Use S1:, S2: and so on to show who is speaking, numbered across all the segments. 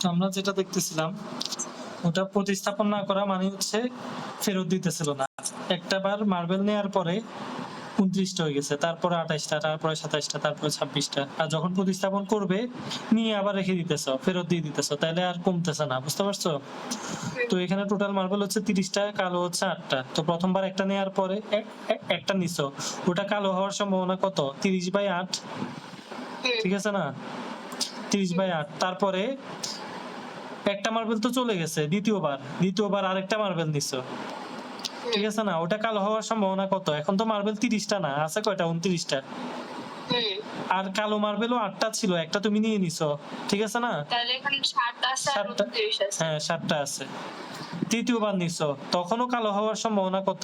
S1: তো আমরা যেটা দেখতেছিলাম ওটা প্রতিস্থাপন না করা মানে হচ্ছে ফেরত দিতেছিল না। একটা বার মার্বেল নেওয়ার পরে 29টা হয়ে গেছে, তারপরে 28টা, তারপরে 27টা, তারপরে 26টা। আর যখন প্রতিস্থাপন করবে নিয়ে আবার রেখে দিতেছ, ফেরত দিয়ে দিতেছ, তাহলে আর কমতেছে না। বুঝতে পারছো? তো এখানে টোটাল মার্বেল হচ্ছে 30টা, কালো হচ্ছে 8টা। তো প্রথমবার একটা নেওয়ার পরে একটা নিছো, ওটা কালো হওয়ার সম্ভাবনা কত? 30/8। ঠিক আছে না? 30/8। তারপরে একটা মার্বেল তো চলে গেছে, দ্বিতীয়বার আরেকটা মার্বেল নিছো। ঠিক আছে না? ওটা কালো হওয়ার সম্ভাবনা কত? এখন তো মার্বেল 30টা না, আছে কয়টা? 29টা। আর কালো মার্বেলও 8টা ছিল, একটা তুমি নিয়ে নিছো। ঠিক আছে না?
S2: তাহলে এখানে 7 আছে আর 29 আছে।
S1: হ্যাঁ, 7টা আছে। তৃতীয়বার নিছো, তখনও কালো হওয়ার সম্ভাবনা কত?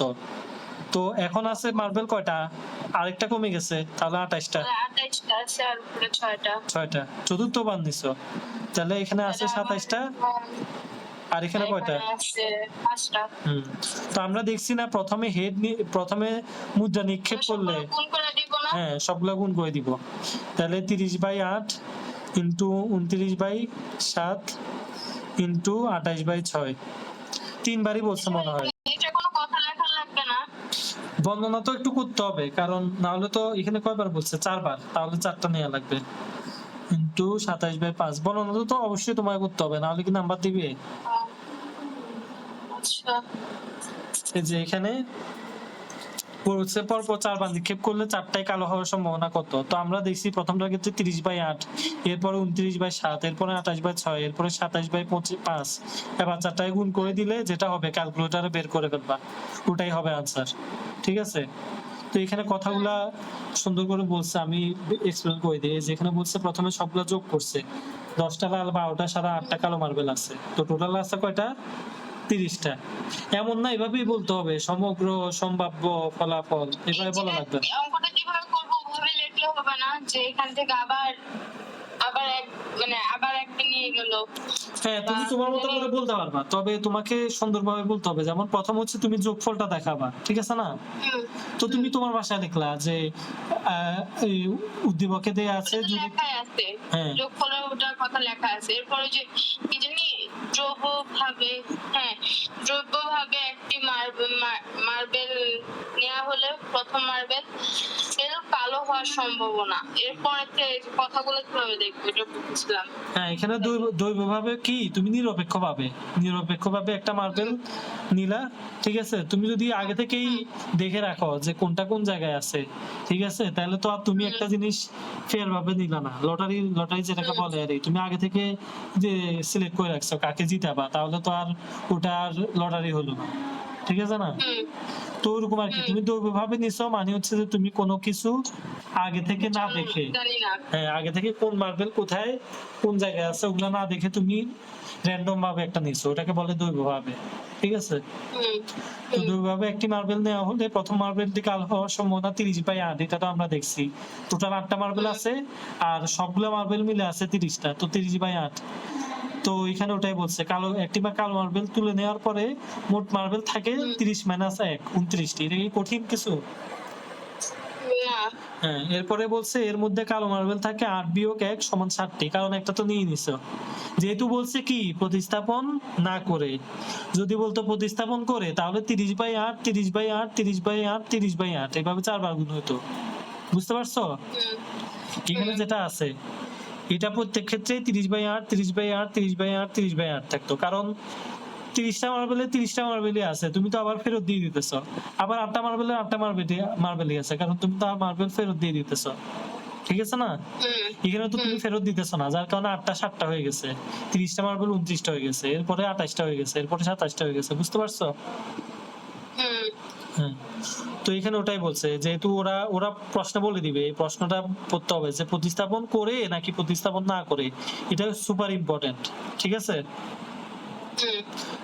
S1: তো এখন আছে মার্বেল কয়টা? আরেকটা কমে গেছে, তাহলে 28টা।
S2: 28টা আছে আর উপরে 6টা।
S1: 6টা। চতুর্থবার নিছো, তাহলে এখানে আছে 27টা। আর এখানে কয়টা?
S2: আছে 5টা।
S1: তো আমরা দেখছি না প্রথমে মুদ্রা নিক্ষেপ করলে
S2: গুণ করে দিব না?
S1: হ্যাঁ, সবগুলা গুণ করে দিব। তাহলে 30/8 ইন্টু 29/7 ইন্টু 28/6, 3বারই বলছে মনে হয়।
S2: এটা কোনো কথা লেখা লাগবে না?
S1: বর্ণনা তো একটু করতে হবে, কারণ না হলে তো এখানে কয়বার বলছে? 4বার, তাহলে 4টা নেওয়া লাগবে। ইন্টু 27/5, বর্ণনা তো অবশ্যই তোমায় করতে হবে, না হলে কি নাম্বার দিবে?
S2: আচ্ছা,
S1: এই যে এখানে বলছে পরপর 4বার নিক্ষেপ করলে 4টাই কালো হওয়ার সম্ভাবনা কত? তো আমরা দেখছি প্রথমটার ক্ষেত্রে 30/8, এরপরে 29/7, এরপরে 28/6, এরপরে 27/5। এবার 4টায় গুণ করে দিলে যেটা হবে ক্যালকুলেটরে বের করে ফেলবা, ওটাই হবে আনসার। ঠিক আছে? তো এখানে কথাগুলা সুন্দর করে বলছে, আমি এক্সপ্লেন করে দিই। যেখানে বলছে প্রথমে সবগুলা যোগ করছে, 10টা লাল, 12টা সাদা, 8টা কালো মার্বেল আছে। তো টোটাল আছে কয়টা? 30টা। এমন না, এভাবেই বলতে হবে, সমগ্র সম্ভাব্য ফলাফল, এভাবে বলা লাগবে না।
S2: অঙ্কটা কিভাবে করবো ওভাবে লিখলে হবে না যে এখান থেকে আবার আবার এক মানে আবার একটা নিয়ে গেল।
S1: হ্যাঁ, তুমি তোমার মতো করে বলতে পারবা, তবে তোমাকে সুন্দরভাবে বলতে হবে। যেমন প্রথম হচ্ছে তুমি যোগফলটা দেখাবা, ঠিক আছে না? তো তুমি তোমার ভাষায় লিখলা যে এই উদ্দীপকে দেয়া আছে যদি
S2: লেখাই আছে,
S1: হ্যাঁ
S2: যোগফলের ওটার কথা লেখা আছে। এরপরে যে কি জানি দ্রব্যভাবে একটি মার্বেল নেওয়া হলে প্রথম মার্বেল এর কালো হওয়ার সম্ভাবনা। এরপরে কথাগুলো কিভাবে দেখবো এটা বুঝছিলাম।
S1: হ্যাঁ, এখানে দৈবভাবে কি তুমি নিরপেক্ষভাবে একটা মার্বেল নিলা। ঠিক আছে? তুমি যদি আগে থেকেই দেখে রাখো যে কোনটা কোন জায়গায় আছে, ঠিক আছে, তাহলে তো আর তুমি একটা জিনিস ফেয়ার ভাবে নিলা না। লটারি যেটাকে বলে, আর তুমি আগে থেকে যে সিলেক্ট করে রাখছো কাকে জিতাবা, তাহলে তো আর ওটা আর লটারি হলো না। ঠিক আছে না? তো ওরকম আর কি, তুমি দৈবভাবে নিছো মানে হচ্ছে যে তুমি কোনো কিছু আগে থেকে না দেখে, হ্যাঁ, আগে থেকে কোন মার্বেল কোথায় কোন জায়গায় আছে ওগুলো না দেখে তুমি র্যান্ডম ভাবে একটা নিছো, ওটাকে বলে দৈবভাবে। ঠিক আছে? তো দৈবভাবে একটি মার্বেল নেওয়া হলে প্রথম মার্বেলটি কালো হওয়ার সম্ভাবনা 30/8, এটা তো আমরা দেখছি। টোটাল 8টা মার্বেল আছে, আর সবগুলো মার্বেল মিলে আছে 30টা, তো 30/8। তো এখানে ওটাই বলছে, একটি বা কালো মার্বেল তুলে নেওয়ার পরে মোট মার্বেল থাকে 30 - 1, 29টি। এটা কি কঠিন কিছু? হ্যাঁ, এরপরে বলছে এর মধ্যে কালো মার্বেল থাকে 8 - 1 = 7টি, কারণ একটা তো নিয়ে নিছো। যেহেতু বলছে কি প্রতিস্থাপন না করে, যদি বলতো প্রতিস্থাপন করে তাহলে 30/8, 30/8, 30/8, 30/8 এভাবে 4বার গুণ হতো। বুঝতে পারছো? এখানে যেটা আছে এটা প্রত্যেক ক্ষেত্রে 30/8, 30/8, 30/8, 30/8 থাকতো, কারণ 30টা মার্বেলে 30টা মার্বেলই আছে, তুমি তো আবার ফেরত দিয়ে দিতেছো। আবার 8টা মার্বেলে 8টা মার্বেলই আছে, কারণ তুমি তো মার্বেল ফেরত দিয়ে দিতেছো। ঠিক আছে না? এখানে তো তুমি ফেরত দিতেছো না, যার কারণে 8টা 7টা হয়ে গেছে, 30টা মার্বেল 29টা হয়ে গেছে, এরপরে 28টা হয়ে গেছে, এরপরে 27টা হয়ে গেছে। বুঝতে পারছো? হ্যাঁ। তো এখানে ওটাই বলছে, যেহেতু ওরা ওরা প্রশ্ন বলে দিবে, এই প্রশ্নটা পড়তে হবে যে প্রতিস্থাপন করে নাকি প্রতিস্থাপন না করে, এটা সুপার ইম্পর্টেন্ট। ঠিক আছে?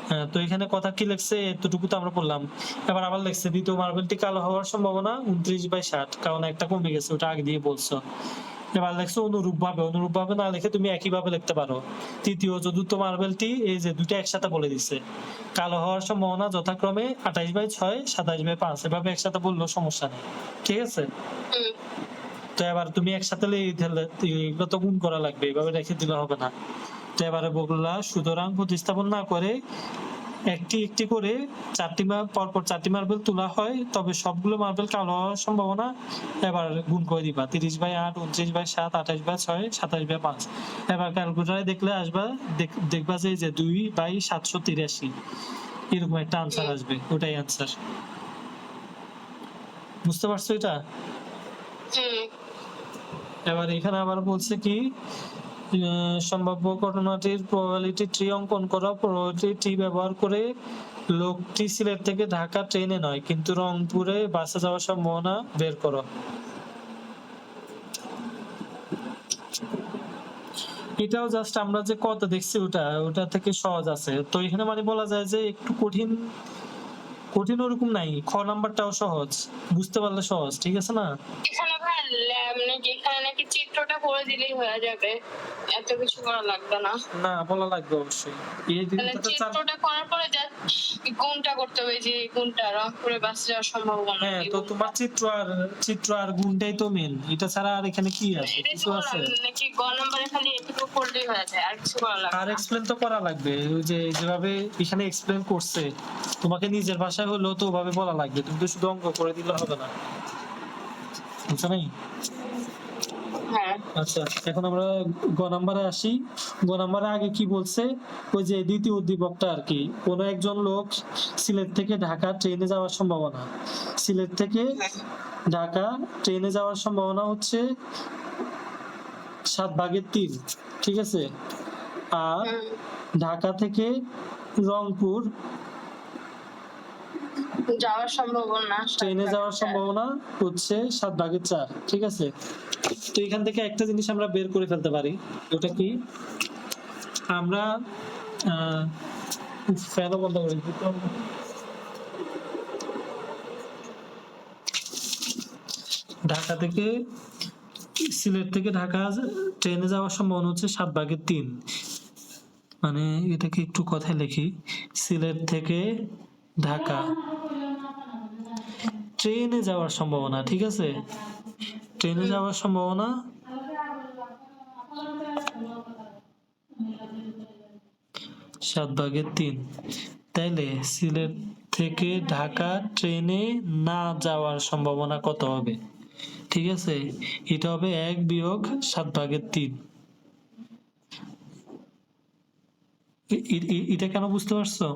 S1: হ্যাঁ, তো এখানে কথা কি লিখছে এতটুকু তো আমরা পড়লাম। এবার আবার লিখছে দ্বিতীয় মার্বেলটি কালো হওয়ার সম্ভাবনা 29/7, কারণ একটা কমে গেছে, ওটা আগে দিয়ে বলছো। এবার লিখছো অনুরূপভাবে না লিখে তুমি একই ভাবে লিখতে পারো। তৃতীয় চতুর্থ মার্বেলটি এই যে দুটো একসাথে বলে দিছে, কালো হওয়ার সম্ভাবনা যথাক্রমে 28/6, 27/5, এভাবে একসাথে বললেও সমস্যা নেই। ঠিক আছে? তো এবার তুমি একসাথে এগুলো তো গুণ করা লাগবে, এভাবে রেখে দিলে হবে না। তো এবারে বললা সুতরাং প্রতিস্থাপন না করে একটি একটি করে পরপর 4টি মার্বেল তোলা হয়, তবে সবগুলো মার্বেল কালো হওয়ার সম্ভাবনা এবার গুণ করে দিবা। 30/8, 29/7, 28/6, 27/5। এবার ক্যালকুলেটারে দেখলে আসবা, দেখবা যে 2/783 এরকম একটা আনসার আসবে, ওটাই আনসার। বুঝতে পারছো এটা?
S2: হুম।
S1: এবার এখানে আবার বলছে কি, সম্ভাব্য ঘটনাটির প্রবাবিলিটি ট্রি অঙ্কন করা। প্রবাবিলিটি ট্রি ব্যবহার করে লোকটি সিলেট থেকে ঢাকা ট্রেনে নয় কিন্তু রংপুরে বাসে যাওয়ার সম্ভাবনা বের করো। এটাও জাস্ট আমরা যে কত দেখছি ওটা থেকে সহজ আছে। তো এখানে মানে বলা যায় যে একটু কঠিন কঠিন ওরকম নাই, খ নাম্বারটাও সহজ, বুঝতে পারলে সহজ, ঠিক আছে না?
S2: এখানে ভাই মানে যেখানে নাকি চিত্রটা করে দিলেই হয়ে যাবে, এত কিছু করা লাগবে না।
S1: না, বলা লাগবে অবশ্যই। এই
S2: তাহলে চিত্রটা করার পরে যা কোনটা করতে হবে, যে কোনটা রংপুরে বাস যাওয়ার সম্ভাবনা।
S1: হ্যাঁ, তো তোমার চিত্র আর গুণটাই তো মেন, এটা ছাড়া আর এখানে কি আছে?
S2: এটাই তো
S1: কিছু আছে?
S2: বললাম, নাকি গ নম্বরে খালি এটুকু করলেই হয়ে যায়, আর কিছু করা লাগবে
S1: আর
S2: না।
S1: এক্সপ্লেন তো করা লাগবে, ওই যে যেভাবে এখানে এক্সপ্লেন করছে, তোমাকে নিজের ভাষায় হলেও তো ওভাবে বলা লাগবে, তুমি তো শুধু অঙ্ক করে দিলে হবে না, বুঝছো নাই?
S2: হ্যাঁ।
S1: আচ্ছা, এখন আমরা গ নাম্বারে আসি। গ নাম্বারে আগে কি বলছে, ওই যে দ্বিতীয় উদ্দীপকটা আর কি, কোনো একজন লোক সিলেট থেকে ঢাকা ট্রেনে যাওয়ার সম্ভাবনা। সিলেট থেকে ঢাকা ট্রেনে যাওয়ার সম্ভাবনা হচ্ছে 7/3, ঠিক আছে? আর ঢাকা থেকে রংপুর
S2: যাওয়ার সম্ভাবনা,
S1: ট্রেনে যাওয়ার সম্ভাবনা হচ্ছে 7/4, ঠিক আছে? তো এখান থেকে একটা জিনিস আমরা বের করে ফেলতে পারি, ওটা কি, আমরা ফ্যানও বন্ধ করে দিতে হবে। ঢাকা থেকে সিলেট থেকে ঢাকা ট্রেনে যাওয়ার সম্ভাবনা হচ্ছে 7/3, মানে এটাকে একটু কথায় লিখি, সিলেট থেকে ঢাকা ট্রেনে যাওয়ার সম্ভাবনা, ঠিক আছে? ট্রেনে যাওয়ার সম্ভাবনা 7/3। তাইলে সিলেট থেকে ঢাকা ট্রেনে না যাওয়ার সম্ভাবনা কত হবে? ঠিক আছে, এটা হবে 1 বিয়োগ 7/3। এটা কেন বুঝতে পারছো?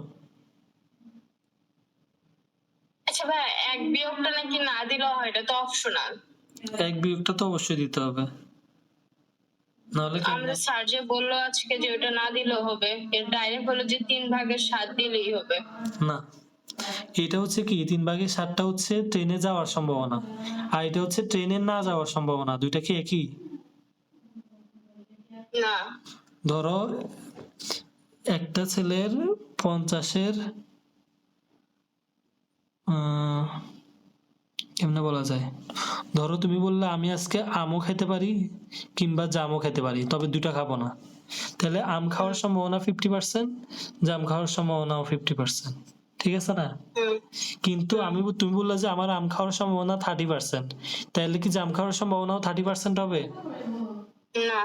S2: আচ্ছা ভাই, এক বিয়োগটা নাকি না দিলেও হয়, এটা তো অপশনাল।
S1: 1 বিয়োগটা তো অবশ্যই দিতে হবে, নাহলে
S2: আমাদের স্যার যে বললো আজকে যে ওটা না দিলেও হবে, এর ডাইরেক্ট হলো যে 3/7 দিলেই হবে।
S1: না, এটা হচ্ছে কি, 3/7টা হচ্ছে ট্রেনে যাওয়ার সম্ভাবনা, আর এটা হচ্ছে ট্রেনে না যাওয়ার সম্ভাবনা, দুইটা কি একই?
S2: না।
S1: ধরো একটা ছেলের 50-এর কেমনে বলা যায়, ধরো তুমি বললে আমি আজকে আমও খেতে পারি কিংবা জামও খেতে পারি, তবে দুটা খাবো না, তাহলে আম খাওয়ার সম্ভাবনা 50%, জাম খাওয়ার সম্ভাবনাও 50%, ঠিক আছে না? কিন্তু তুমি বললে যে আমার আম খাওয়ার সম্ভাবনা 30%, তাহলে কি জাম খাওয়ার সম্ভাবনাও 30% হবে?
S2: না,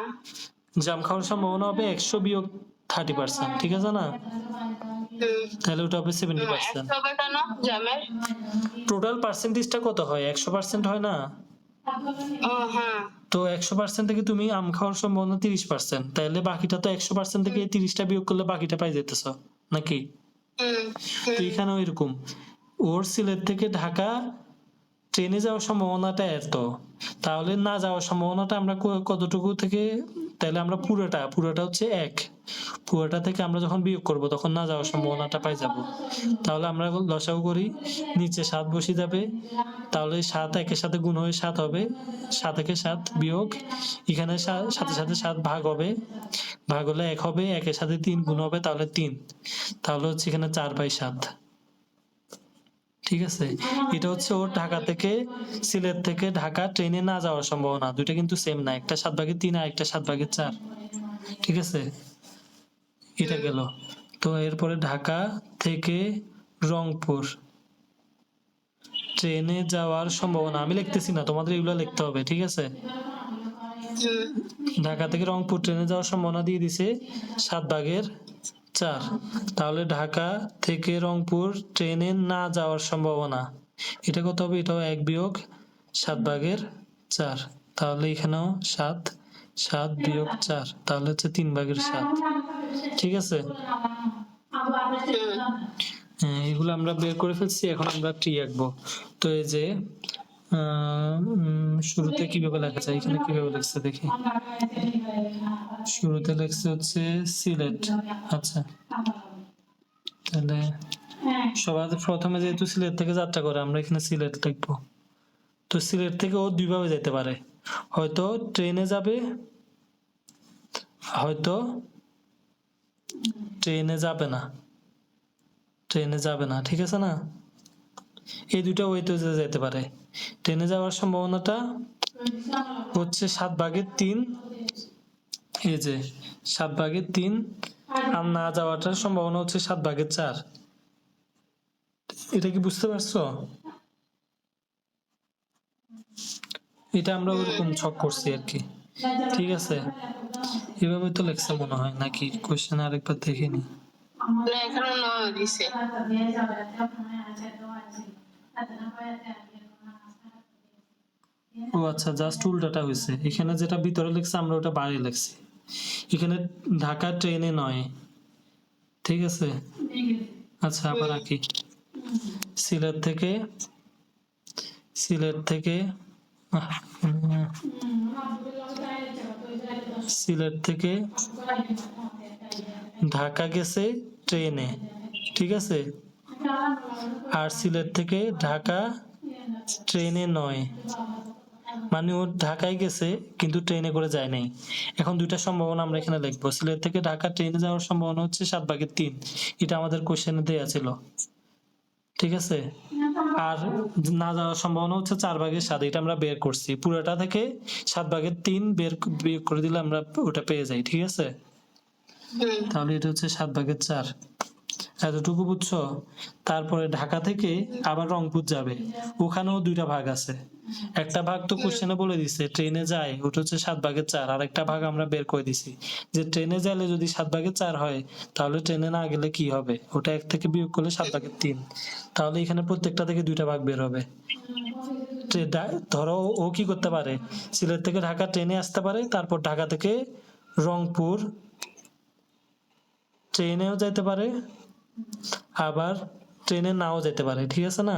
S1: জাম খাওয়ার সম্ভাবনা হবে 100 বিয়োগ 30%, ঠিক আছে না? তাহলে ওটা হবে 70%।
S2: জামের
S1: টোটাল পার্সেন্টেজটা কত হয়? 100% হয় না? তো 100% থেকে তুমি আম খাওয়ার সম্ভাবনা 30%, তাহলে বাকিটা তো 100% থেকে 30টা বিয়োগ করলে বাকিটা পাই যেতেছ নাকি? তো এখানেও এরকম, ওর সিলেট থেকে ঢাকা ট্রেনে যাওয়ার সম্ভাবনাটা এত, তাহলে না যাওয়ার সম্ভাবনাটা আমরা কতটুকু থেকে, তাহলে আমরা পুরোটা হচ্ছে 1, পুরোটা থেকে আমরা যখন বিয়োগ করব তখন না যাওয়ার সম্ভাবনাটা পাই যাব। তাহলে আমরা লসাগু করি, নিচে 7 বসে যাবে, তাহলে 7 1-এর সাথে গুণ হয়ে 7 হবে, 7 থেকে 7 বিয়োগ, এখানে সাথে সাথে 7 ভাগ হবে, ভাগ হলে 1 হবে, 1-এর সাথে 3 গুণ হবে, তাহলে 3, তাহলে হচ্ছে এখানে 4/7, ঠিক আছে? এটা হচ্ছে ওর ঢাকা থেকে সিলেট থেকে ঢাকা ট্রেনে না যাওয়ার সম্ভাবনা, দুইটা কিন্তু সেম না, একটা 7/3 আর একটা 7/4, ঠিক আছে? এটা গেল। তো এরপরে ঢাকা থেকে রংপুর ট্রেনে যাওয়ার সম্ভাবনা, আমি লিখতেছি না, তোমাদের এগুলো লিখতে হবে, ঠিক আছে? ঢাকা থেকে রংপুর ট্রেনে যাওয়ার সম্ভাবনা দিয়ে দিছে 7/4। তাহলে ঢাকা থেকে রংপুর ট্রেনে না যাওয়ার সম্ভাবনা এটা কত হবে? এটাও 1-7/4। তাহলে এখানেও 7 বিয়োগ 4, তাহলে হচ্ছে 3/7। ঠিক আছে, হ্যাঁ এগুলো আমরা বের করে ফেলছি। এখন আমরা ট্রি আঁকবো। তো এই যে শুরুতে কিভাবে লেখা যায়, এখানে কিভাবে লিখছে দেখি। শুরুতে লেখছে হচ্ছে সিলেট। আচ্ছা, তাহলে সবার প্রথমে যেহেতু সিলেট থেকে যাত্রা করে, আমরা এখানে সিলেট লিখবো। তো সিলেট থেকে ও দুইভাবে যেতে পারে, হয়তো ট্রেনে যাবে, হয়তো ট্রেনে যাবে না। ঠিক আছে না? এই দুইটা ওয়েতে যেতে পারে। ট্রেনে যাওয়ার সম্ভাবনাটা হচ্ছে 7/3। এই যে 7/3, আর না যাওয়াটার সম্ভাবনা হচ্ছে 7/4। এটা কি বুঝতে পারছো? এটা আমরা ওরকম ছক করছি আর কি। ঠিক আছে, এভাবে তো লেখছে মনে হয়, নাকি কোশ্চেন আরেকবার দেখিনি।
S2: এখানে 9 দিছে।
S1: ও আচ্ছা, জাস্ট উল্টাটা হয়েছে। এখানে যেটা ভিতরে লিখছে আমরা ওটা বাইরে লিখছি। এখানে ঢাকা ট্রেনে নয়। ঠিক আছে, আচ্ছা আবার আঁকি। সিলেট থেকে ঢাকা গেছে ট্রেনে। ঠিক আছে, আর সিলেট থেকে ঢাকা ট্রেনে নয়, মানে ও ঢাকায় গেছে কিন্তু ট্রেনে করে যায় নাই। এখন দুইটা সম্ভাবনা আমরা এখানে লিখবো। সিলেট থেকে ঢাকা ট্রেনে যাওয়ার সম্ভাবনা হচ্ছে 7/3, এটা আমাদের কোশ্চেনে দেয়া ছিল। ঠিক আছে, আর না যাওয়ার সম্ভাবনা হচ্ছে 4/7, এটা আমরা বের করছি। পুরোটা থেকে 7/3 বিয়োগ করে দিলে আমরা ওটা পেয়ে যাই। ঠিক আছে, তাহলে এটা হচ্ছে 7/4। এতটুকু বুঝছো? তারপরে ঢাকা থেকে আবার রংপুর যাবে, ওখানেও দুইটা ভাগ আছে। একটা ভাগ তো কোশ্চেনে বলে দিছে ট্রেনে যায়, ওটা হচ্ছে 7/4। আর একটা ভাগ আমরা বের করে দিছি যে ট্রেনে গেলে যদি 7/4 হয়, তাহলে ট্রেনে না গেলে কি হবে, ওটা 1 থেকে বিয়োগ করলে 7/3। তাহলে এখানে প্রত্যেকটা থেকে দুইটা ভাগ বের হবে। ধরো ও কি করতে পারে, সিলেট থেকে ঢাকা ট্রেনে আসতে পারে, তারপর ঢাকা থেকে রংপুর ট্রেনেও যেতে পারে, আবার ট্রেনে নাও যেতে পারে। ঠিক আছে না?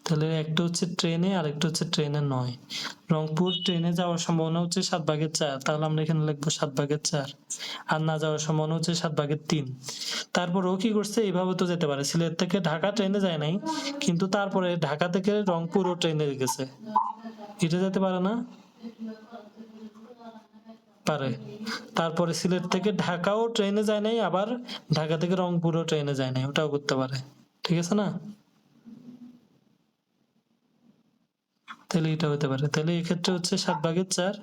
S1: তাহলে একটা হচ্ছে ট্রেনে আর একটা হচ্ছে ট্রেনে নয়। রংপুর ট্রেনে যাওয়ার সম্ভাবনা হচ্ছে 7/4, তাহলে আমরা এখানে লিখবো 7/4। আর না যাওয়ার সম্ভাবনা হচ্ছে 7/3। তারপর ও কি করছে, এইভাবে তো যেতে পারে। সিলেট থেকে ঢাকা ট্রেনে যায় নাই, কিন্তু তারপরে ঢাকা থেকে রংপুর ও ট্রেনে গেছে, এটা যেতে পারে না? পারে। তারপরে সিলেট থেকে ঢাকাও ট্রেনে যায় নাই, আবার ঢাকা থেকে রংপুরও ট্রেনে যায় নাই, ওটাও করতে পারে। ঠিক আছে না? তাহলে এটা হতে পারে। তাহলে এক্ষেত্রে হচ্ছে 7/4,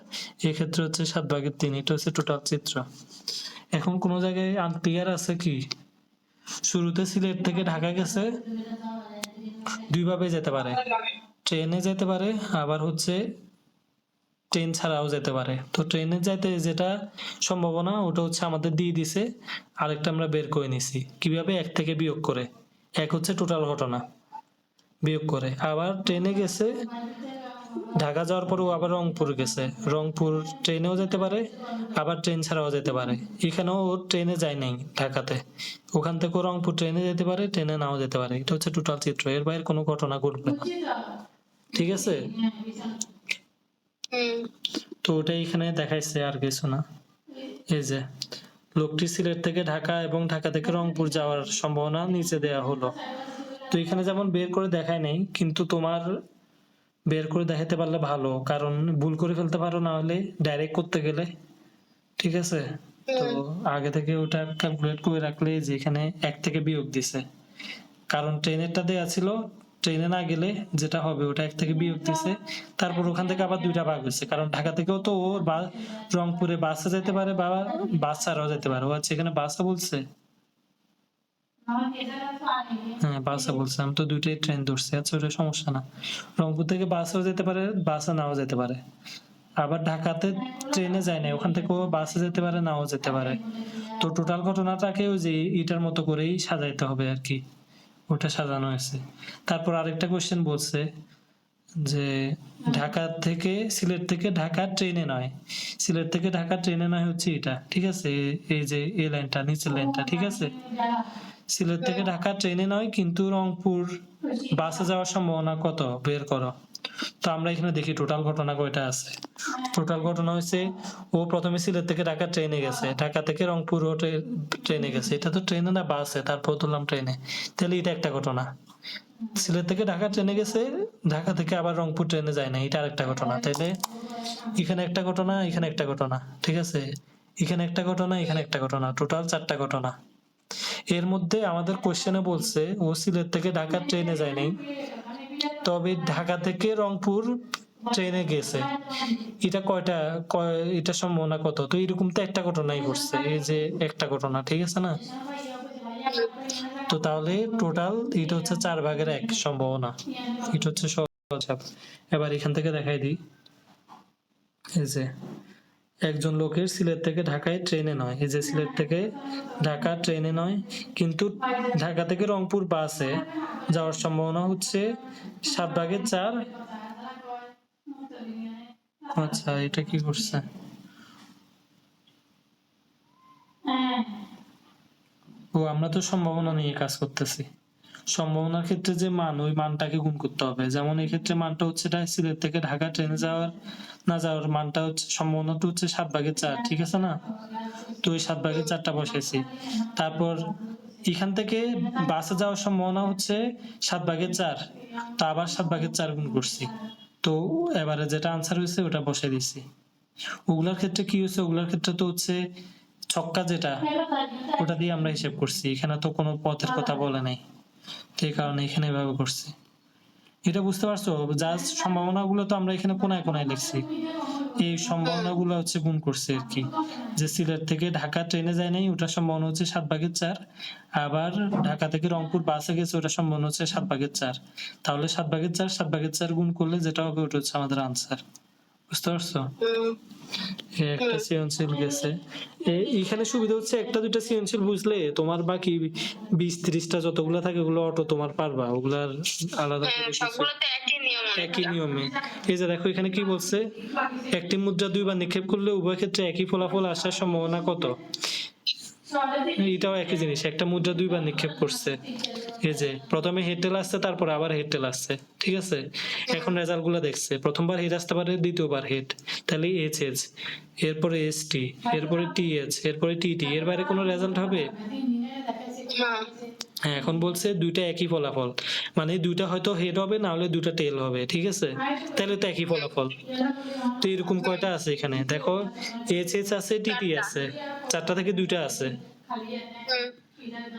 S1: এক্ষেত্রে হচ্ছে 7/3। এটা হচ্ছে টোটাল চিত্র। এখন কোন জায়গায় আনক্লিয়ার আছে কি? শুরুতে সিলেট থেকে ঢাকা গেছে, দুইভাবে যেতে পারে, ট্রেনে যেতে পারে, আবার হচ্ছে ট্রেন ছাড়াও যেতে পারে। তো ট্রেনে যাইতে যেটা সম্ভাবনা, ওটা হচ্ছে আমাদের দিয়ে দিছে, আরেকটা আমরা বের করে নিছি কিভাবে, 1 থেকে বিয়োগ করে। 1 হচ্ছে টোটাল ঘটনা, বিয়োগ করে। আবার ট্রেনে গেছে, ঢাকা যাওয়ার পর ও আবার রংপুর গেছে, রংপুর ট্রেনেও যেতে পারে, আবার ট্রেন ছাড়াও যেতে পারে। এখানেও ও ট্রেনে যায় নাই ঢাকাতে, ওখান থেকে রংপুর ট্রেনে যেতে পারে, ট্রেনে নাও যেতে পারে। এটা হচ্ছে টোটাল চিত্র, এর বাইরে কোনো ঘটনা ঘটবে না। ঠিক আছে, তো ওটাই এখানে দেখাইছে, আর কিছু না। এই যে লোকটি সিলেট থেকে ঢাকা এবং ঢাকা থেকে রংপুর যাওয়ার সম্ভাবনা নিচে দেয়া হলো। তো এখানে যেমন বের করে দেখায় নাই, কিন্তু তোমার বের করে দেখাতে পারলে ভালো, কারণ ভুল করে ফেলতে পারো না হলে ডাইরেক্ট করতে গেলে। ঠিক আছে, তো আগে থেকে ওটা ক্যালকুলেট করে রাখলে যে এখানে 1 থেকে বিয়োগ দিছে, কারণ ট্রেনেরটা দেয়া ছিল, ট্রেনে না গেলে যেটা হবে ওটা 1 থেকে বিয়োগ দিছে। তারপর ওখান থেকে আবার দুইটা ভাগ হয়েছে, কারণ ঢাকা থেকেও তো ও রংপুরে বাসে যেতে পারে বা বাস ছাড়াও যেতে পারে। ও আচ্ছা, এখানে বাসে বলছে, হ্যাঁ বাসে বলছে, আমি তো দুইটাই ট্রেন ধরছি। আচ্ছা ওটা সমস্যা না, রংপুর থেকে বাসেও যেতে পারে, বাসে নাও যেতে পারে। আবার ঢাকাতে ট্রেনে যায় না, ওখান থেকেও বাসে যেতে পারে, নাও যেতে পারে। তো টোটাল ঘটনাটাকে ওই যে এটার মতো করেই সাজাইতে হবে আর কি, ওটা সাজানো হয়েছে। তারপর আরেকটা কোশ্চেন বলছে যে ঢাকা থেকে সিলেট থেকে ঢাকা ট্রেনে নয়, সিলেট থেকে ঢাকা ট্রেনে নয় হচ্ছে এটা, ঠিক আছে? এই যে এই লাইনটা, নিচের লাইনটা, ঠিক আছে? সিলেট থেকে ঢাকা ট্রেনে নয় কিন্তু রংপুর বাসে যাওয়ার সম্ভাবনা কত বের করো। তো আমরা এখানে দেখি টোটাল ঘটনা কয়টা আছে। টোটাল ঘটনা হয়েছে, ও প্রথমে সিলেট থেকে ঢাকা ট্রেনে গেছে, ঢাকা থেকে রংপুর ও ট্রেনে গেছে। এটা তো ট্রেনে না বাসে, তারপর তুললাম ট্রেনে, তাহলে এটা একটা ঘটনা। সিলেট থেকে ঢাকা ট্রেনে গেছে, ঢাকা থেকে আবার রংপুর ট্রেনে যায় না, এটা আরেকটা ঘটনা। তাইলে এখানে একটা ঘটনা, এখানে একটা ঘটনা, ঠিক আছে? এখানে একটা ঘটনা, এখানে একটা ঘটনা, টোটাল 4টা ঘটনা। এর মধ্যে আমাদের কোশ্চেনে বলছে ও সিলেট থেকে ঢাকা ট্রেনে যায় নাই, তবে ঢাকা থেকে রংপুর ট্রেনে গেছে। এটা কয়টা, এটা সম্ভাবনা কত? তো এরকম তো একটা ঘটনাই ঘটছে, এই যে একটা ঘটনা, ঠিক আছে না? তো তাহলে টোটাল এটা হচ্ছে 4/1 সম্ভাবনা। এটা হচ্ছে সহজ চাপ। এবার এখান থেকে দেখাই দিই, এই যে একজন লোকের সিলেট থেকে ঢাকায় ট্রেনে নয়, এই যে সিলেট থেকে ঢাকা ট্রেনে নয় কিন্তু ঢাকা থেকে রংপুর বাসে যাওয়ার সম্ভাবনা হচ্ছে 7/4। আচ্ছা এটা কি করছে? ও আমরা তো সম্ভাবনা নিয়ে কাজ করতেছি। সম্ভাবনার ক্ষেত্রে যে মান, ওই মানটাকে গুণ করতে হবে। যেমন এই ক্ষেত্রে মানটা হচ্ছে সিলেট থেকে ঢাকা ট্রেনে যাওয়ার না যাওয়ার মানটা হচ্ছে, সম্ভাবনাটা হচ্ছে 7/4, ঠিক আছে না? তো ওই 7/4টা বসাইছি। তারপর এখান থেকে বাসে যাওয়ার সম্ভাবনা হচ্ছে 7/4, তো আবার 7/4 গুণ করছি। তো এবারে যেটা আনসার হয়েছে ওটা বসাই দিছি। ওগুলার ক্ষেত্রে কি হয়েছে, ওগুলার ক্ষেত্রে তো হচ্ছে ছক্কা যেটা, ওটা দিয়ে আমরা হিসেব করছি, এখানে তো কোনো পথের কথা বলে নাই, এই কারণে এখানে এভাবে করছি। এটা বুঝতে পারছো? জাস্ট সম্ভাবনাগুলো তো আমরা এখানে কোনায় কোনায় লিখছি, এই সম্ভাবনাগুলো হচ্ছে গুণ করছি আর কি। যে সিলেট থেকে ঢাকা ট্রেনে যায় নাই, ওটার সম্ভাবনা হচ্ছে 7/4। আবার ঢাকা থেকে রংপুর বাসে গেছে, ওটার সম্ভাবনা হচ্ছে 7/4। তাহলে 7/4 7/4 গুণ করলে যেটা হবে ওটা হচ্ছে আমাদের আনসার। বুঝতে পারছো? এই একটা সৃজনশীল গেছে। এইখানে সুবিধা হচ্ছে একটা দুইটা সৃজনশীল বুঝলে তোমার বাকি 20-30টা যতগুলো থাকে ওগুলো অটো তোমার পারবা, ওগুলার আলাদা করে কিছু
S2: সবগুলোতে একই নিয়ম
S1: একই নিয়মে। এই যে দেখো এখানে কি বলছে, একটি মুদ্রা দুইবার নিক্ষেপ করলে উভয় ক্ষেত্রে একই ফলাফল আসার সম্ভাবনা কত? এটাও একই জিনিস, একটা মুদ্রা দুইবার নিক্ষেপ করছে। এই যে প্রথমে হেড টেল আসছে, তারপর আবার হেড টেল আসছে, ঠিক আছে? এখন রেজাল্ট গুলো দেখছে, প্রথমবার হেড আসতে পারে, দ্বিতীয়বার হেড, তাহলে এইচ এইচ, এরপরে এস টি, এরপরে টি এইচ, এরপরে টি টি, এর বাইরে কোনো রেজাল্ট হবে? হ্যাঁ, এখন বলছে দুইটা একই ফলাফল, মানে দুইটা হয়তো হেড হবে, না হলে দুইটা টেল হবে, ঠিক আছে? তাহলে তো একই ফলাফল। তো এরকম কয়টা আছে এখানে দেখো, এইচ এইচ আছে, টিটি আছে, 4টা থেকে 2টা আছে,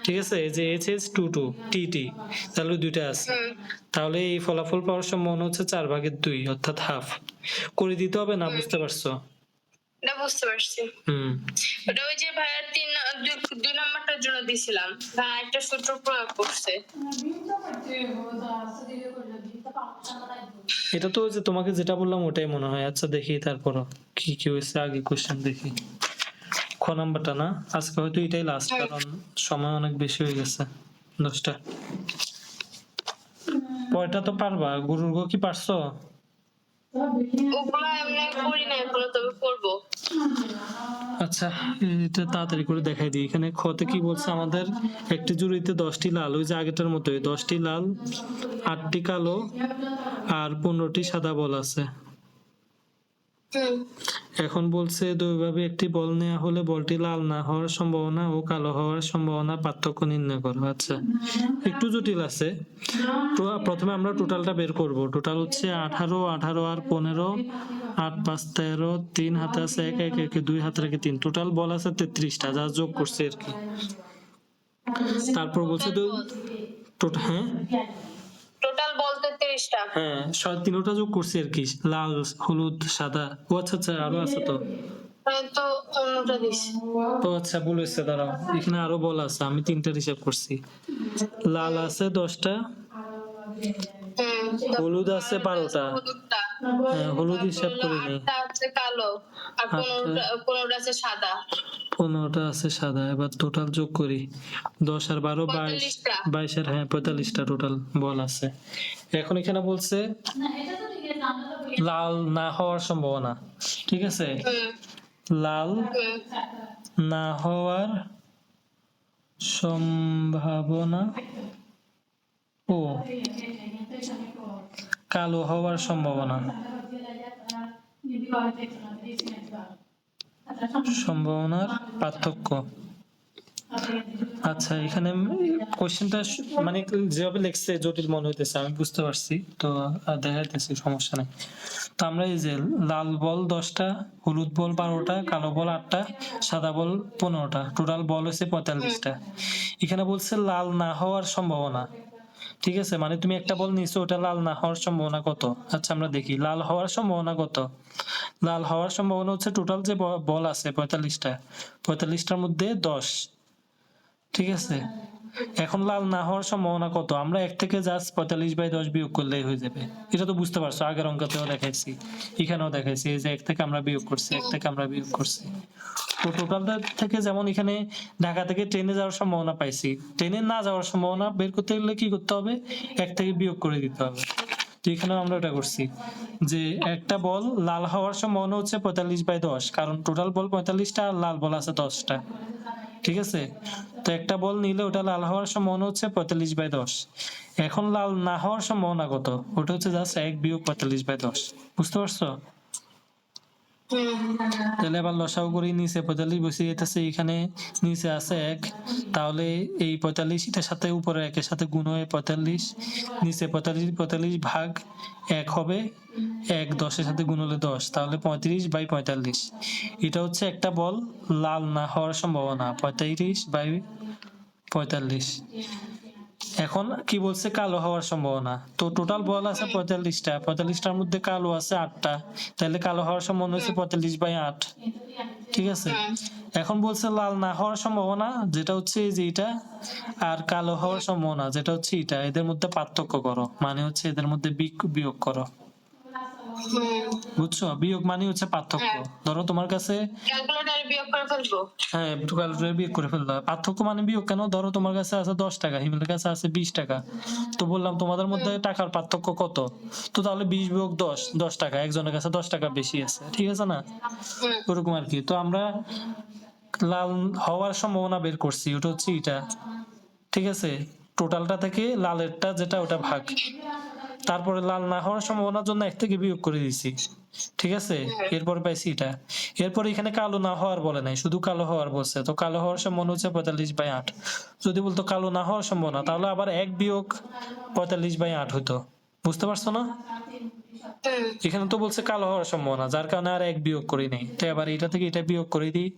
S1: ঠিক আছে? এই যে এইচ এইচ 2 টিটি, তাহলে 2টা আছে। তাহলে এই ফলাফল পাওয়ার সম্ভাবনা হচ্ছে 4/2, অর্থাৎ হাফ। করে দিতে হবে না? বুঝতে পারছো?
S2: এটা বুঝতে পারছি। ওটা ওই যে ভাইয়া 2 নাম্বারটার জন্য দিছিলাম, ভাই একটা সূত্র প্রয়োগ করছে।
S1: এটা তো ওই যে তোমাকে যেটা বললাম ওটাই মনে হয়। আচ্ছা দেখি তারপরও কি কি হয়েছে, আগে কোশ্চেন দেখি। খ নাম্বারটা না, আজকে হয়তো এটাই লাস্ট, কারণ সময় অনেক বেশি হয়ে গেছে, 10টা। পয়টা তো পারবা, গুরুর গ কি পারছো?
S2: ওগুলো আমি করি না এখনো, তবে করবো।
S1: আচ্ছা এটা তাড়াতাড়ি করে দেখাই দিই। এখানে খতে কি বলছে আমাদের, একটি জুড়িতে 10টি লাল, ওই যে আগেটার মতোই 10টি লাল, 8টি কালো আর 15টি সাদা বল আছে। এখন বলছে দুইভাবে একটি বল নেওয়া হলে বলটি লাল না হওয়ার সম্ভাবনা ও কালো হওয়ার সম্ভাবনা পার্থক্য নির্ণয় করো। আচ্ছা একটু জটিল আছে। প্রথমে আমরা টোটালটা বের করব। টোটাল হচ্ছে 18 18 আর 15, 8 5 13, 3 হাতে আছে 1 1 1 2 হাতে রেখে 3, টোটাল বল আছে 33টা, যা যোগ করছে আর কি। তারপর বলছে হ্যাঁ
S2: টোটাল বলতে 33টা।
S1: হ্যাঁ, তিনটা যোগ করছি আর কি, লাল হলুদ সাদা। ও আচ্ছা আচ্ছা আরো আছে তো।
S2: তো অন্যটা দিস।
S1: তো আচ্ছা বলেছে, দাঁড়াও এখানে আরো বল আছে, আমি 3টা হিসাব করছি। লাল আছে 10টা, হলুদ আছে 12টা।
S2: হলুদটা,
S1: হ্যাঁ, হলুদ
S2: তারপর
S1: হিসাব
S2: হলো
S1: করিনি।
S2: 8টা আছে কালো, আর 15টা আছে সাদা।
S1: 15টা আছে সাদা। এবার টোটাল যোগ করি, 10 আর 12 22,
S2: 45টা।
S1: 22 আর হ্যাঁ 45টা টোটাল বল আছে। এখন এখানে বলছে লাল না হওয়ার সম্ভাবনা, ঠিক আছে? লাল না হওয়ার সম্ভাবনা ও কালো হওয়ার সম্ভাবনা, সম্ভাবনার পার্থক্য। আচ্ছা, এখানে কোশ্চেনটা মানে যেভাবে লিখছে জটিল মনে হইতেছে, আমি বুঝতে পারছি, তো দেখাইতেছি, সমস্যা নেই। তো আমরা এই যে লাল বল 10টা, হলুদ বল 12টা, কালো বল 8টা, সাদা বল 15টা, টোটাল বল হচ্ছে 45টা। এখানে বলছে লাল না হওয়ার সম্ভাবনা, ঠিক আছে? মানে তুমি একটা বল নিছো, ওটা লাল না হওয়ার সম্ভাবনা কত? আচ্ছা আমরা দেখি লাল হওয়ার সম্ভাবনা কত। লাল হওয়ার সম্ভাবনা হচ্ছে টোটাল যে বল আছে 45টা, 45টার মধ্যে 10, ঠিক আছে? এখন লাল না হওয়ার সম্ভাবনা কত? আমরা 1 থেকে জাস্ট 45/10 বিয়োগ করলেই হয়ে যাবে। এটা তো বুঝতে পারছো, আগের অঙ্কতেও দেখাইছি, এখানেও দেখাইছি। এই যে 1 থেকে আমরা বিয়োগ করছি, 1 থেকে আমরা বিয়োগ করছি। তো টোটালটা থেকে যেমন এখানে ঢাকা থেকে ট্রেনে যাওয়ার সম্ভাবনা পাইছি, ট্রেনে না যাওয়ার সম্ভাবনা বের করতে গেলে কি করতে হবে? 1 থেকে বিয়োগ করে দিতে হবে। তো এখানেও আমরা ওটা করছি যে একটা বল লাল হওয়ার সম্ভাবনা হচ্ছে 45/10, কারণ টোটাল বল 45টা আর লাল বল আছে 10টা, ঠিক আছে? তো একটা বল নিলে ওটা লাল হওয়ার সম্ভাবনা হচ্ছে 45/10। এখন লাল না হওয়ার সম্ভাবনা কত? ওটা হচ্ছে জাস্ট 1 বিয়োগ 45/10। বুঝতে পারছো? তাহলে আবার লসাগু করি, নিচে 45 বসে যেতেছে, এখানে নিচে আছে 1, তাহলে এই 45 এটার সাথে উপরে 1 এর সাথে গুণ হয়ে 45, নিচে 45 ভাগ 1 হবে, 1 10 এর সাথে গুণ হলে 10, তাহলে 35/45। এটা হচ্ছে একটা বল লাল না হওয়ার সম্ভাবনা, 35/45। এখন কি বলছে? কালো হওয়ার সম্ভাবনা। তো টোটাল বল আছে 45টা, 45টার মধ্যে কালো আছে 8টা, তাহলে কালো হওয়ার সম্ভাবনা হচ্ছে 45/8, ঠিক আছে? এখন বলছে লাল না হওয়ার সম্ভাবনা, যেটা হচ্ছে এই যে এটা, আর কালো হওয়ার সম্ভাবনা যেটা হচ্ছে এটা, এদের মধ্যে পার্থক্য করো, মানে হচ্ছে এদের মধ্যে বিয়োগ করো। বুঝছো? বিয়োগ মানে হচ্ছে পার্থক্য। ধরো তোমার কাছে
S2: ক্যালকুলেটরে বিয়োগ করে ফেলবো।
S1: হ্যাঁ, ক্যালকুলেটরে বিয়োগ করে ফেলতে হয়। পার্থক্য মানে বিয়োগ কেন? ধরো তোমার কাছে আছে 10 টাকা, হিমেলের কাছে আছে 20 টাকা, তো বললাম তোমাদের মধ্যে টাকার পার্থক্য কত, তো তাহলে 20 বিয়োগ 10, 10 টাকা, একজনের কাছে 10 টাকা বেশি আছে, ঠিক আছে না? ওরকম আর কি। তো আমরা লাল হওয়ার সম্ভাবনা বের করছি, ওটা হচ্ছে এটা, ঠিক আছে? টোটালটা থেকে লালেরটা যেটা ওটা ভাগ, তারপরে লাল না হওয়ার সম্ভাবনার জন্য 1 থেকে বিয়োগ করে দিছি, ঠিক আছে? এরপরে পাইছি এটা। এরপর এখানে কালো না হওয়ার বলে নাই, শুধু কালো হওয়ার বলছে। তো কালো হওয়ার সম্ভাবনা হচ্ছে 45/8। যদি বলতো কালো না হওয়ার সম্ভাবনা, তাহলে আবার 1 বিয়োগ 45/8 হতো। বুঝতে পারছো না? এখানে তো বলছে কালো হওয়ার সম্ভাবনা, যার কারণে আর 1 বিয়োগ করি নাই। তো এবার এটা থেকে এটা বিয়োগ করে দিই,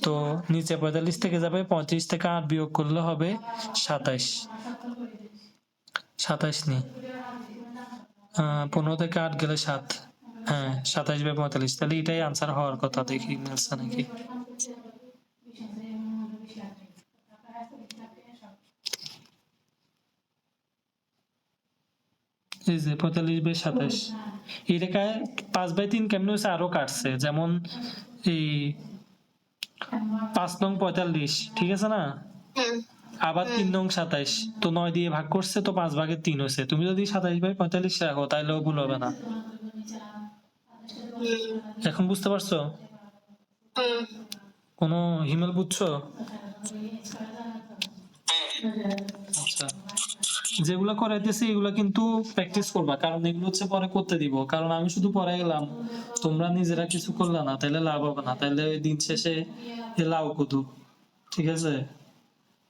S1: তো নিচে 45 থেকে যাবে, 35 থেকে 8 বিয়োগ করলে হবে 27। 27 নেই, 15 থেকে 8 গেলে 7, হ্যাঁ 27/45। তাহলে এটাই আনসার হওয়ার কথা। দেখি মিলছে নাকি। এই যে 45/27, এটাকে 5/3 কেমনে হয়েছে আরো কাটছে, যেমন এই 5 নং 45, ঠিক আছে না? আবার 3 নং 27, তো 9 দিয়ে ভাগ করছে, তো 5/3 হয়েছে। তুমি যদি 27/45 রাখো তাহলেও ভুল হবে না। এখন বুঝতে পারছো? কোনো হিমেল বুঝছো? আচ্ছা, যেগুলা করাইতেছি এগুলা কিন্তু প্র্যাকটিস করবা, কারণ এগুলো হচ্ছে পরে করতে দিব। কারণ আমি শুধু পড়াই গেলাম, তোমরা নিজেরা কিছু করলে না, তাহলে লাভ হবে না। তাহলে ওই দিন শেষে লাউ কুদু, ঠিক আছে?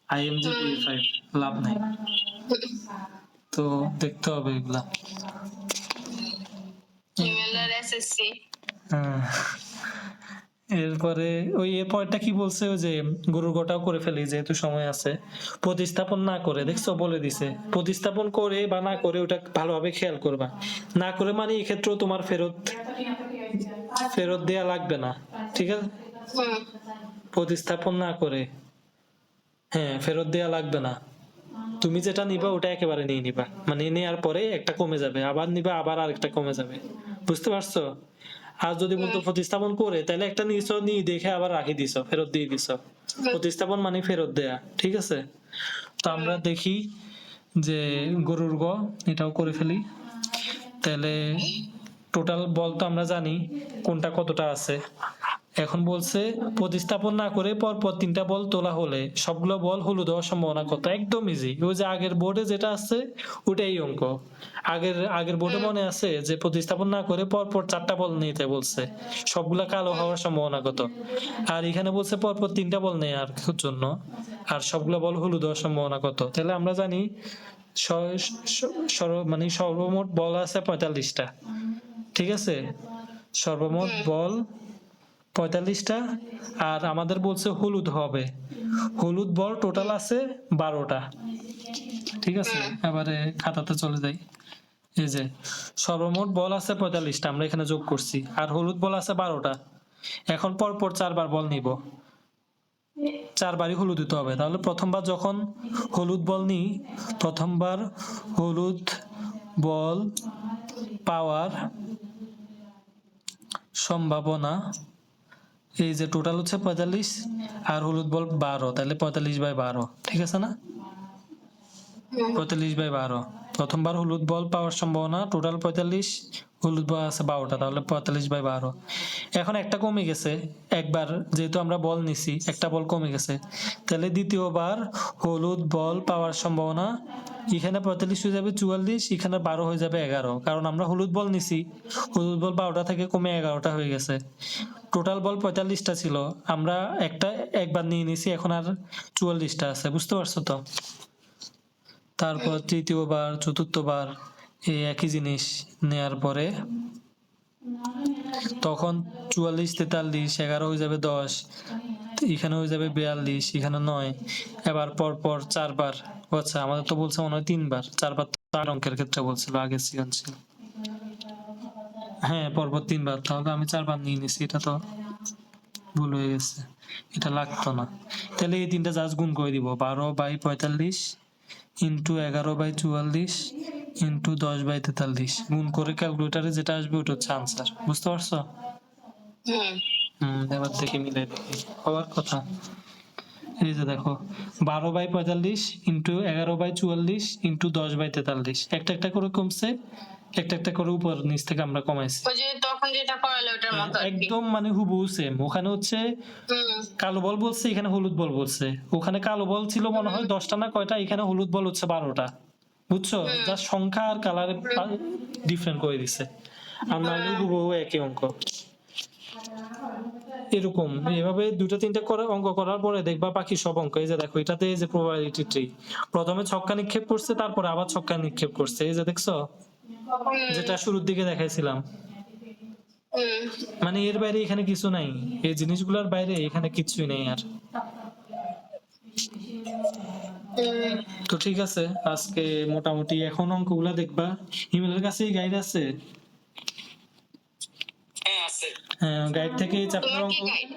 S1: IMG-5 লাভ নাই। তো দেখতে হবে এগুলা।
S2: ইমেলের এসএসসি।
S1: এরপরে ওই এরপরটা কি বলছে, ওই যে গরুর গোটাও করে ফেলি যেহেতু সময় আছে। প্রতিস্থাপন না করে, দেখছো বলে দিছে, প্রতিস্থাপন করে বা না করে ওটা ভালোভাবে খেয়াল করবা। না করে মানে এই ক্ষেত্রেও তোমার ফেরত দেয়া লাগবে না, ঠিক আছে,
S2: হুম
S1: প্রতিস্থাপন না করে, হ্যাঁ ফেরত দেওয়া লাগবে না। তুমি যেটা নিবা ওটা একেবারে নিয়ে নিবা, মানে নেওয়ার পরে একটা কমে যাবে, আবার নিবা আবার আরেকটা কমে যাবে, বুঝতে পারছো? আর যদি বলতো প্রতিস্থাপন করে, তাহলে একটা নিছো, নিয়ে দেখে আবার রাখি দিছো, ফেরত দিয়ে দিছো। প্রতিস্থাপন মানে ফেরত দেয়া, ঠিক আছে? তো আমরা দেখি যে গরুর গ, এটাও করে ফেলি। তাহলে টোটাল বল তো আমরা জানি কোনটা কতটা আছে। এখন বলছে প্রতিস্থাপন না করে পরপর 3টা বল তোলা হলে সবগুলো বল হলুদ হওয়ার সম্ভাবনা কত? একদম ইজি, ওই যে আগের বোর্ডে যেটা আছে ওটাই অঙ্ক। আগের বোর্ডে মনে আছে যে প্রতিস্থাপন না করে পরপর 4টা বল নিতে বলছে, সবগুলা কালো হওয়ার সম্ভাবনা কত? আর এখানে বলছে পরপর 3টা বল নেওয়ার জন্য, আর সবগুলো বল হলুদ হওয়ার সম্ভাবনা কত? তাহলে আমরা জানি মানে সর্বমোট বল আছে 45টা, ঠিক আছে? সর্বমোট বল 45টা, আর আমাদের বলছে হলুদ হবে, হলুদ বল টোটাল আছে 12টা, ঠিক আছে? এবারে খাতাতে চলে যাই। এই যে সর্বমোট বল আছে 45টা, আমরা এখানে যোগ করছি, আর হলুদ বল আছে 12টা। এখন পরপর 4বার বল নিব, 4বারই হলুদ দিতে হবে। তাহলে প্রথমবার যখন হলুদ বল নিই, প্রথমবার হলুদ বল পাওয়ার সম্ভাবনা, এই যে টোটাল হচ্ছে 45 আর হলুদ বল 12, তাহলে 45/12, ঠিক আছে না? 45/12, প্রথমবার হলুদ বল পাওয়ার সম্ভাবনা টোটাল 45, হলুদ বল আছে 12টা, তাহলে 45/12। এখন একটা কমে গেছে, একবার যেহেতু আমরা বল নিছি একটা বল কমে গেছে, তাহলে দ্বিতীয়বার হলুদ বল পাওয়ার সম্ভাবনা, এখানে 45 হয়ে যাবে 44, এখানে 12 হয়ে যাবে 11, কারণ আমরা হলুদ বল নিছি, হলুদ বল 12টা থেকে কমে 11টা হয়ে গেছে। টোটাল বল 45টা ছিল, আমরা একবার নিয়ে নিছি, এখন আর 44টা আছে, বুঝতে পারছো তো? তারপর তৃতীয়বার চতুর্থবার এই একই জিনিস নেয়ার পরে তখন 44, 43, 11 হয়ে যাবে 10, এখানে হয়ে যাবে 42, এখানে 9, এবার পরপর 4বার। আচ্ছা আমাদের তো বলছে মনে হয় 3বার, 4বার তো 8 অঙ্কের ক্ষেত্রে বলছিল, আগে সৃজনশীল। হ্যাঁ পরপর 3বার, তাহলে আমি 4বার নিয়ে নিছি, এটা তো ভুল হয়ে গেছে, এটা লাগতো না। তাহলে এই 3টা জাস্ট গুণ করে দিব, 12/45 ইন্টু 11/44 ইন্টু 10/43, গুণ করে ক্যালকুলেটারে যেটা আসবে ওটা হচ্ছে আনসার, বুঝতে পারছো? এবার দেখে মিলাই দেখি, হওয়ার কথা। এই যে দেখো 12/45 ইন্টু 11/44 ইন্টু 10/43, একটা একটা করে কমছে, একটা একটা করে উপর নিচ থেকে আমরা কমাইছি,
S2: ওই যে তখন যেটা করালে ওটার মতো আর কি।
S1: একদম মানে হুবহু সেম। ওখানে হচ্ছে কালো বল বলছে, এখানে হলুদ বল বলছে, ওখানে কালো বল ছিল মনে হয় 10টা না কয়টা, এখানে হলুদ বল হচ্ছে 12টা, বুঝছো? যা সংখ্যা আর কালারে ডিফারেন্ট করে দিছে, আর নাহলে হুবহু একই অঙ্ক। এরকম এভাবে 2-3টা করে অঙ্ক করার পরে দেখবা বাকি সব অঙ্ক, এই যে দেখো এটাতে এই যে প্রবাবিলিটি ট্রি, প্রথমে ছক্কা নিক্ষেপ করছে, তারপরে আবার ছক্কা নিক্ষেপ করছে, এই যে দেখছো যেটা শুরুর দিকে দেখাইছিলাম। মানে এর বাইরে এখানে কিছু নাই, এই জিনিসগুলোর বাইরে এখানে কিছুই নেই আর। তো ঠিক আছে, আজকে মোটামুটি এখন অঙ্কগুলা দেখবা। হিমেলের কাছে গাইড আছে? হ্যাঁ গাইড থেকে চ্যাপ্টার
S2: তোমার
S1: অঙ্ক,
S2: কি গাইড?